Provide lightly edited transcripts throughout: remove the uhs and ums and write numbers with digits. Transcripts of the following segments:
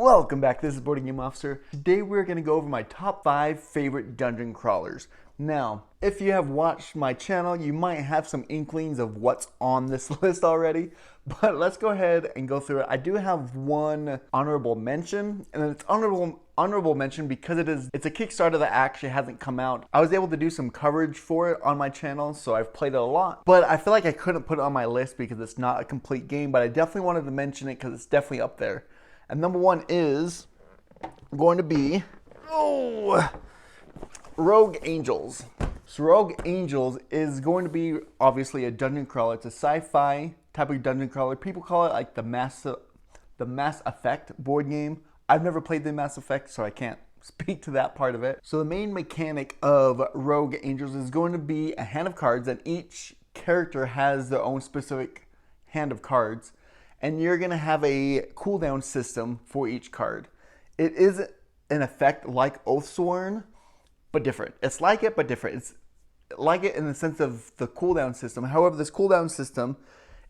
Welcome back, this is Boarding Game Officer. Today we're going to go over my top 5 favorite dungeon crawlers. Now, if you have watched my channel, you might have some inklings of what's on this list already, but let's go ahead and go through it. I do have one honorable mention, and it's honorable mention because it's a Kickstarter that actually hasn't come out. I was able to do some coverage for it on my channel, so I've played it a lot, but I feel like I couldn't put it on my list because it's not a complete game, but I definitely wanted to mention it because it's definitely up there. And number one is going to be Rogue Angels. So Rogue Angels is going to be obviously a dungeon crawler. It's a sci-fi type of dungeon crawler. People call it like the Mass Effect board game. I've never played the Mass Effect, so I can't speak to that part of it. So the main mechanic of Rogue Angels is going to be a hand of cards, and each character has their own specific hand of cards. And you're going to have a cooldown system for each card. It is an effect like Oathsworn, but different. It's like it, but different. It's like it in the sense of the cooldown system. However, this cooldown system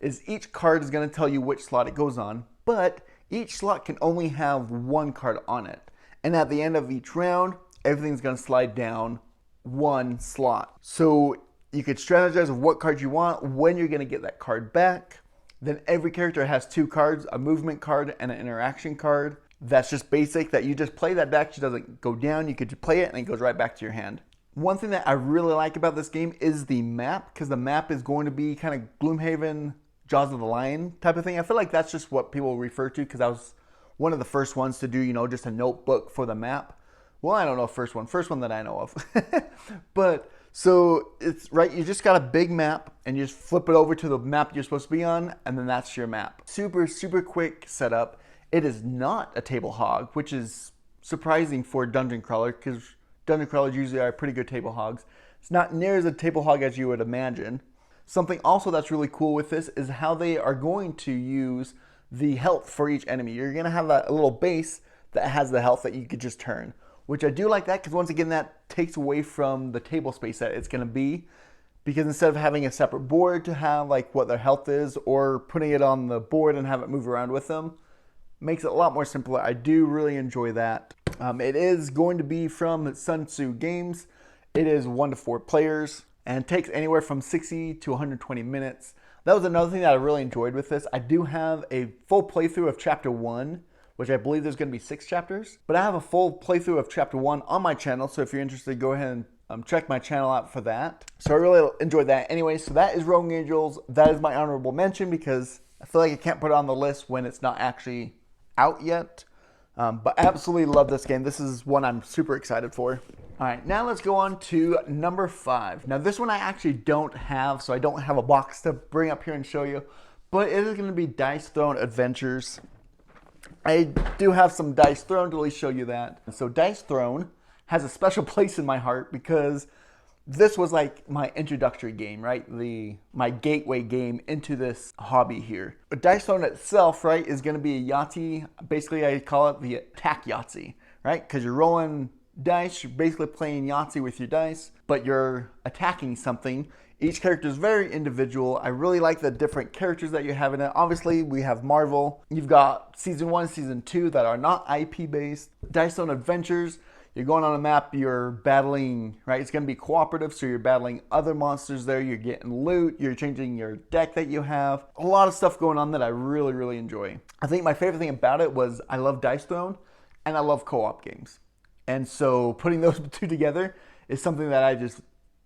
is each card is going to tell you which slot it goes on, but each slot can only have one card on it. And at the end of each round, everything's going to slide down one slot. So you could strategize of what card you want, when you're going to get that card back. Then every character has 2 cards, a movement card and an interaction card. That's just basic, that you just play that deck. It doesn't go down. You could just play it and it goes right back to your hand. One thing that I really like about this game is the map, because the map is going to be kind of Gloomhaven, Jaws of the Lion type of thing. I feel like that's just what people refer to, because I was one of the first ones to do, just a notebook for the map. Well, I don't know, first one that I know of. But so it's right, you just got a big map and you just flip it over to the map you're supposed to be on, and then that's your map. Super quick setup. It is not a table hog, which is surprising for a dungeon crawler, because dungeon crawlers usually are pretty good table hogs. It's not near as a table hog as you would imagine. Something also that's really cool with this is how they are going to use the health for each enemy. You're going to have a little base that has the health that you could just turn, which I do like that, because once again that takes away from the table space that it's going to be, because instead of having a separate board to have like what their health is, or putting it on the board and have it move around with them, makes it a lot more simpler. I do really enjoy that. It is going to be from Sun Tzu Games. It is 1 to 4 players and takes anywhere from 60 to 120 minutes. That was another thing that I really enjoyed with this. I do have a full playthrough of Chapter 1, which I believe there's going to be 6 chapters. But I have a full playthrough of Chapter 1 on my channel, so if you're interested, go ahead and check my channel out for that. So I really enjoyed that. Anyway, so that is Rogue Angels. That is my honorable mention, because I feel like I can't put it on the list when it's not actually out yet. But I absolutely love this game. This is one I'm super excited for. All right, now let's go on to number 5. Now this one I actually don't have, so I don't have a box to bring up here and show you, but it is going to be Dice Throne Adventures. I do have some Dice Throne to at least show you that. So Dice Throne has a special place in my heart, because this was like my introductory game, right? My gateway game into this hobby here. But Dice Throne itself, right, is going to be a Yahtzee. Basically, I call it the attack Yahtzee, right? Because you're rolling dice, you're basically playing Yahtzee with your dice, but you're attacking something. Each character is very individual. I really like the different characters that you have in it. Obviously, we have Marvel. You've got Season 1, Season 2 that are not IP-based. Dice Throne Adventures, you're going on a map, you're battling, right? It's going to be cooperative, so you're battling other monsters there. You're getting loot. You're changing your deck that you have. A lot of stuff going on that I really enjoy. I think my favorite thing about it was I love Dice Throne, and I love co-op games. And so putting those two together is something that I just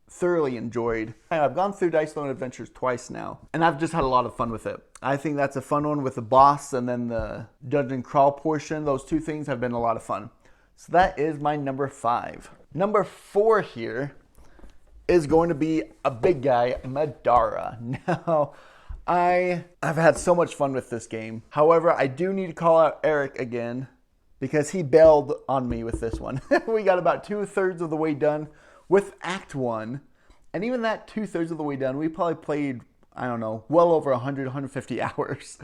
thoroughly enjoyed. I've gone through Dice Throne Adventures twice now, and I've just had a lot of fun with it. I think that's a fun one with the boss and then the dungeon crawl portion. Those two things have been a lot of fun. So that is my number 5. Number 4 here is going to be a big guy, Madara. Now, I've had so much fun with this game. However, I do need to call out Eric again, because he bailed on me with this one. We got about 2/3 of the way done with Act 1. And even that 2/3 of the way done, we probably played, I don't know, well over 100, 150 hours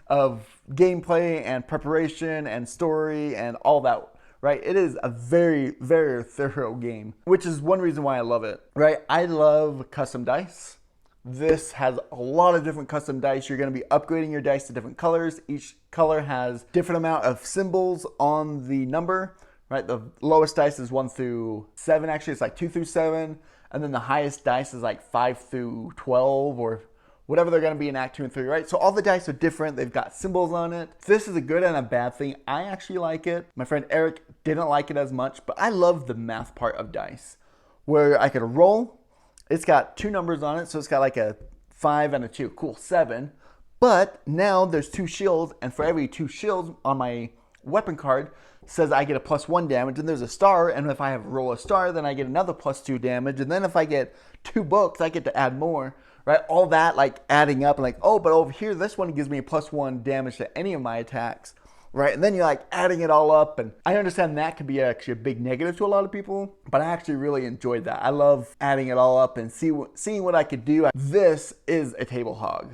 of gameplay and preparation and story and all that, right? It is a very thorough game, which is one reason why I love it, right? I love custom dice. This has a lot of different custom dice. You're going to be upgrading your dice to different colors. Each color has different amount of symbols on the number, right? The lowest dice is 1 through 7. Actually, it's like 2 through 7. And then the highest dice is like 5 through 12 or whatever they're going to be in Act 2 and 3, right? So all the dice are different. They've got symbols on it. This is a good and a bad thing. I actually like it. My friend Eric didn't like it as much, but I love the math part of dice where I could roll. It's got 2 numbers on it, so it's got like a 5 and a 2. Cool, 7. But now there's 2 shields, and for every 2 shields on my weapon card says I get a +1 damage, and there's a star, and if I have roll a star, then I get another +2 damage, and then if I get 2 books, I get to add more, right? All that like adding up, and like, oh, but over here, this one gives me a +1 damage to any of my attacks. Right, and then you're like adding it all up, and I understand that could be actually a big negative to a lot of people, but I actually really enjoyed that. I love adding it all up and seeing what I could do. This is a table hog.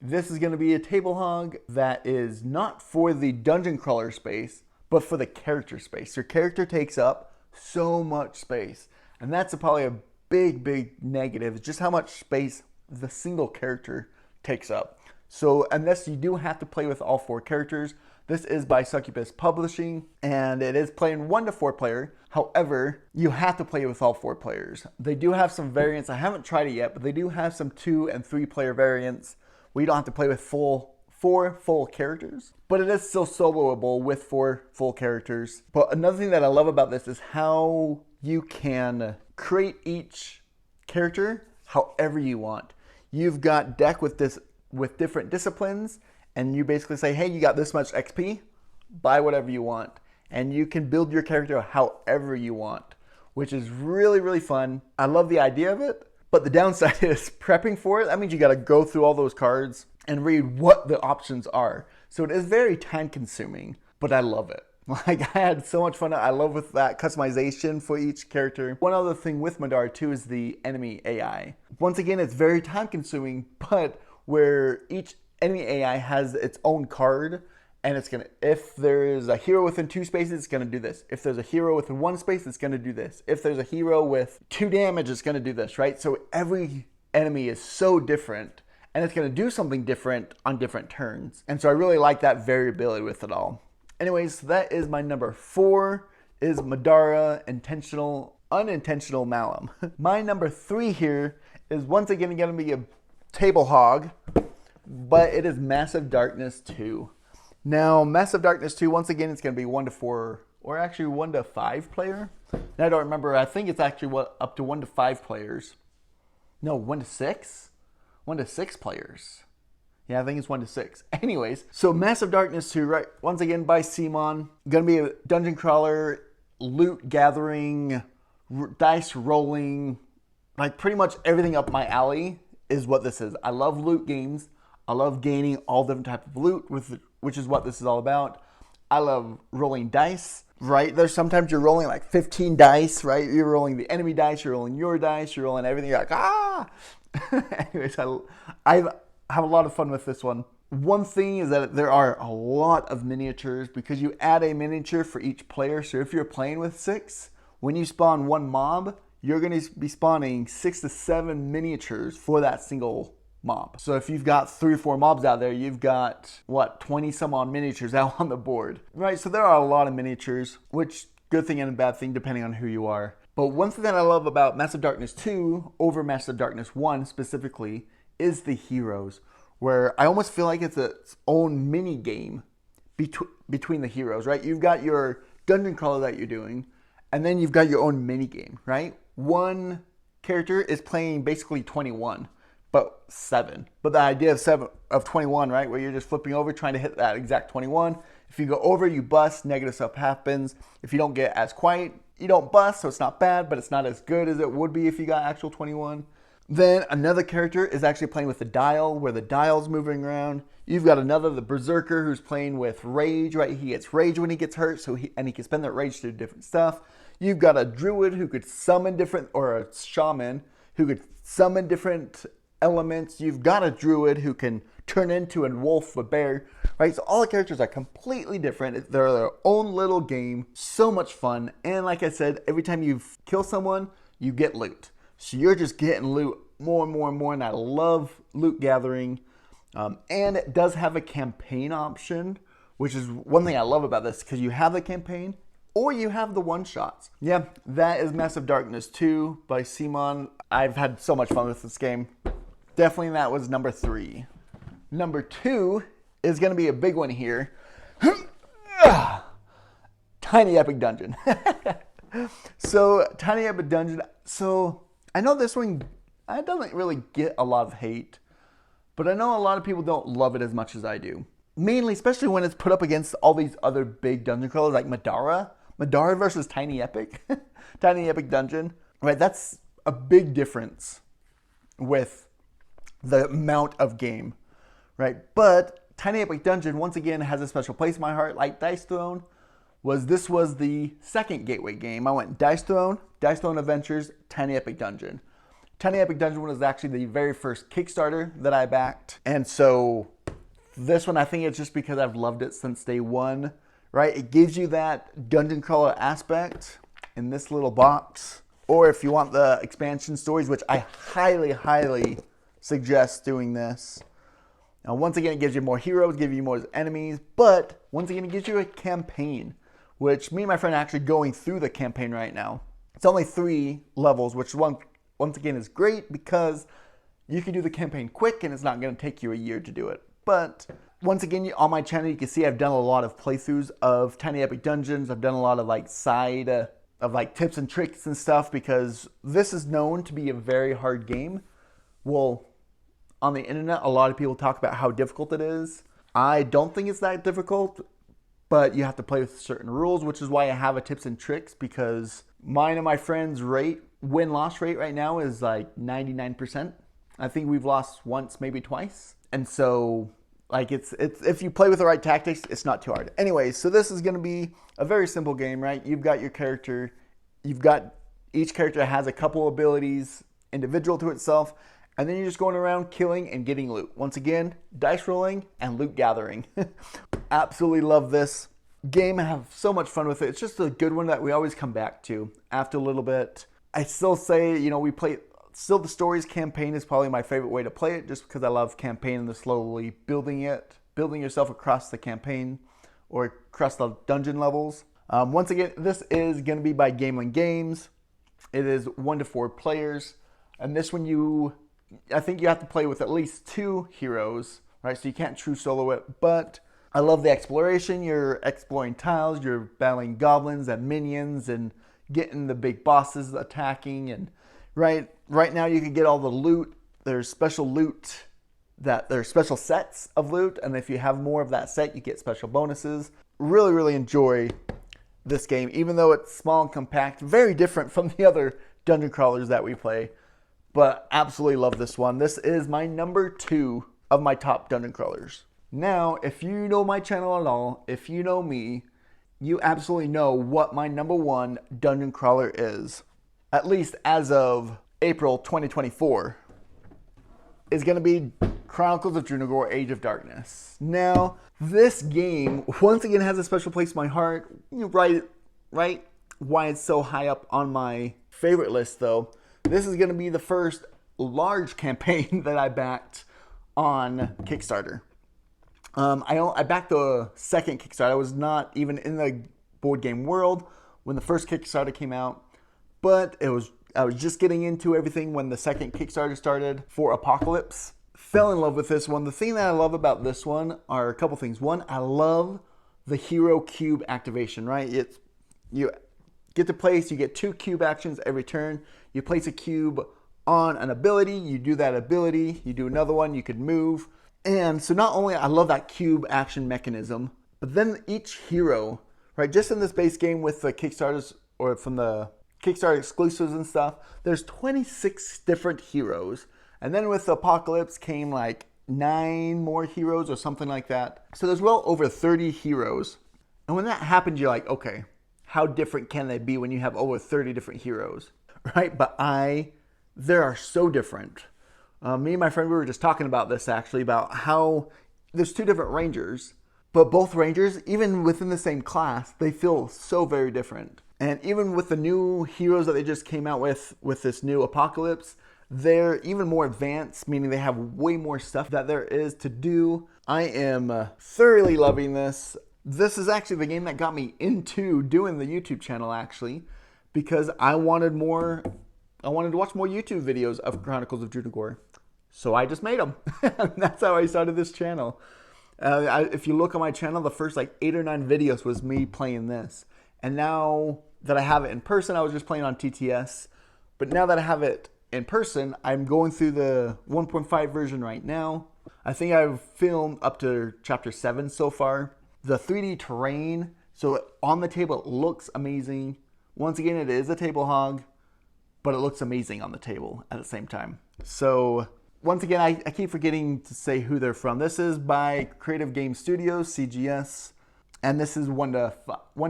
This is going to be a table hog that is not for the dungeon crawler space, but for the character space. Your character takes up so much space, and that's probably a big negative, just how much space the single character takes up. So unless you do have to play with all 4 characters, this is by Succubus Publishing, and it is playing 1 to 4 player. However, you have to play with all 4 players. They do have some variants. I haven't tried it yet, but they do have some 2 and 3 player variants where you don't have to play with 4 full characters. But it is still soloable with 4 full characters. But another thing that I love about this is how you can create each character however you want. You've got deck with different disciplines, and you basically say, hey, you got this much XP, buy whatever you want. And you can build your character however you want, which is really fun. I love the idea of it, but the downside is prepping for it. That means you got to go through all those cards and read what the options are. So it is very time consuming, but I love it. Like, I had so much fun. I love with that customization for each character. One other thing with Madara too is the enemy AI. Once again, it's very time consuming, but where each enemy AI has its own card, and it's gonna, if there's a hero within 2 spaces, it's gonna do this. If there's a hero within 1 space, it's gonna do this. If there's a hero with 2 damage, it's gonna do this, right? So every enemy is so different, and it's gonna do something different on different turns. And so I really like that variability with it all. Anyways, that is my number 4, is Madara Unintentional Malum. My number 3 here is once again gonna be a table hog, but it is Massive Darkness 2. Now, Massive Darkness 2, once again, it's going to be 1 to 4, or actually 1 to 5 player. Now, I don't remember. I think it's actually up to 1 to 5 players. No, 1 to 6? 1 to 6 players. Yeah, I think it's 1 to 6. Anyways, so Massive Darkness 2, right? Once again, by CMON. Going to be a dungeon crawler, loot gathering, dice rolling, like pretty much everything up my alley is what this is. I love loot games. I love gaining all different types of loot, which is what this is all about. I love rolling dice, right? There's sometimes you're rolling like 15 dice, right? You're rolling the enemy dice, you're rolling your dice, you're rolling everything. You're like, ah! Anyways, I have a lot of fun with this one. One thing is that there are a lot of miniatures because you add a miniature for each player. So if you're playing with 6, when you spawn 1 mob, you're going to be spawning 6 to 7 miniatures for that single mob. So if you've got 3 or 4 mobs out there, you've got, 20 some odd miniatures out on the board, right? So there are a lot of miniatures, which good thing and a bad thing depending on who you are. But one thing that I love about Massive Darkness 2 over Massive Darkness 1 specifically is the heroes, where I almost feel like it's its own mini game between the heroes, right? You've got your dungeon crawler that you're doing, and then you've got your own mini game, right? One character is playing basically 21. But 7. But the idea of 21, right? Where you're just flipping over, trying to hit that exact 21. If you go over, you bust, negative stuff happens. If you don't get as quiet, you don't bust, so it's not bad, but it's not as good as it would be if you got actual 21. Then another character is actually playing with the dial, where the dial's moving around. You've got the berserker who's playing with rage, right? He gets rage when he gets hurt, so he can spend that rage to do different stuff. You've got a druid who could summon or a shaman who could summon different elements. You've got a druid who can turn into a wolf, a bear, right? So all the characters are completely different. They're their own little game. So much fun. And like I said, every time you kill someone, you get loot. So you're just getting loot more and more and more, and I love loot gathering. And it does have a campaign option, which is one thing I love about this, because you have the campaign or you have the one-shots. Yeah, that is Massive Darkness 2 by CMON. I've had so much fun with this game. Definitely that was number 3. Number 2 is going to be a big one here. Tiny Epic Dungeon. So, Tiny Epic Dungeon. So, I know this one, it doesn't really get a lot of hate, but I know a lot of people don't love it as much as I do. Mainly, especially when it's put up against all these other big dungeon crawlers like Madara. Madara versus Tiny Epic. Tiny Epic Dungeon. Right, that's a big difference with the amount of game. Right, but Tiny Epic Dungeon, once again, has a special place in my heart. Like Dice Throne, this was the second gateway game. I went Dice Throne Adventures, Tiny Epic Dungeon. Tiny Epic Dungeon was actually the very first Kickstarter that I backed. And so this one, I think it's just because I've loved it since day one, right? It gives you that dungeon crawler aspect in this little box. Or if you want the expansion stories, which I highly, highly suggest doing this. Now, once again, it gives you more heroes, gives you more enemies, but once again, it gives you a campaign, which me and my friend are actually going through the campaign right now. It's only 3 levels, which once again is great because you can do the campaign quick and it's not going to take you a year to do it. But once again, on my channel, you can see I've done a lot of playthroughs of Tiny Epic Dungeons. I've done a lot of side of tips and tricks and stuff, because this is known to be a very hard game. Well, on the internet, a lot of people talk about how difficult it is. I don't think it's that difficult, but you have to play with certain rules, which is why I have a tips and tricks, because mine and my friends' win-loss rate right now is 99%. I think we've lost once, maybe twice. And so, it's if you play with the right tactics, it's not too hard. Anyway, so this is going to be a very simple game, right? You've got your character. Each character has a couple abilities individual to itself. And then you're just going around killing and getting loot. Once again, dice rolling and loot gathering. Absolutely love this game. I have so much fun with it. It's just a good one that we always come back to after a little bit. I still say, the stories campaign is probably my favorite way to play it, just because I love campaign and the slowly building yourself across the campaign or across the dungeon levels. Once again, this is going to be by Gamelyn Games. It is 1 to 4 players. And this one I think you have to play with at least 2 heroes, right? So you can't true solo it, but I love the exploration. You're exploring tiles, you're battling goblins and minions and getting the big bosses attacking. And right now you can get all the loot. There's special loot there's special sets of loot. And if you have more of that set, you get special bonuses. Really, really enjoy this game, even though it's small and compact, very different from the other dungeon crawlers that we play. But absolutely love this one. This is my number 2 of my top dungeon crawlers. Now, if you know my channel at all, if you know me, you absolutely know what my number 1 dungeon crawler is. At least as of April 2024. Is going to be Chronicles of Drunagar: Age of Darkness. Now, this game, once again, has a special place in my heart. Right why it's so high up on my favorite list, though. This is going to be the first large campaign that I backed on Kickstarter. I backed the second Kickstarter. I was not even in the board game world when the first Kickstarter came out, but I was just getting into everything when the second Kickstarter started for Apocalypse. Fell in love with this one. The thing that I love about this one are a couple things. One, I love the hero cube activation, right? You get to place, you get 2 cube actions every turn. You place a cube on an ability, you do that ability, you do another one, you could move. And so not only I love that cube action mechanism, but then each hero, right, just in this base game with the Kickstarters or from the Kickstarter exclusives and stuff, there's 26 different heroes. And then with Apocalypse came 9 more heroes or something like that. So there's well over 30 heroes. And when that happens, you're like, okay, how different can they be when you have over 30 different heroes? Right? But they are so different. Me and my friend, we were just talking about this actually, about how there's 2 different Rangers, but both Rangers, even within the same class, they feel so very different. And even with the new heroes that they just came out with this new Apocalypse, They're even more advanced, meaning they have way more stuff that there is to do. I am thoroughly loving this. This is actually the game that got me into doing the YouTube channel, actually, because I wanted more. I wanted to watch more YouTube videos of Chronicles of Drudogor, so I just made them. That's how I started this channel. If you look on my channel, the first like 8 or 9 videos was me playing this, and now that I have it in person, I was just playing on TTS. But now that I have it in person, I'm going through the 1.5 version right now. I think I've filmed up to chapter 7 so far. The 3D terrain, so on the table it looks amazing. Once again, it is a table hog, but it looks amazing on the table at the same time. So once again, I keep forgetting to say who they're from. This is by Creative Game Studios, CGS, and this is 1 to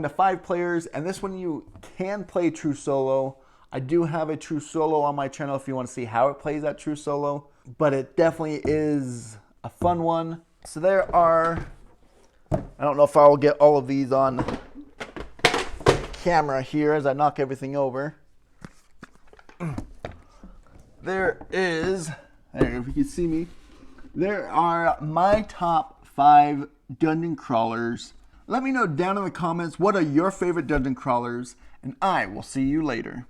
5 players, and this one you can play true solo. I do have a true solo on my channel if you want to see how it plays at true solo, but it definitely is a fun one. So there are, I don't know if I'll get all of these on camera here as I knock everything over. There is, I don't know if you can see me, there are my top 5 dungeon crawlers. Let me know down in the comments what are your favorite dungeon crawlers, and I will see you later.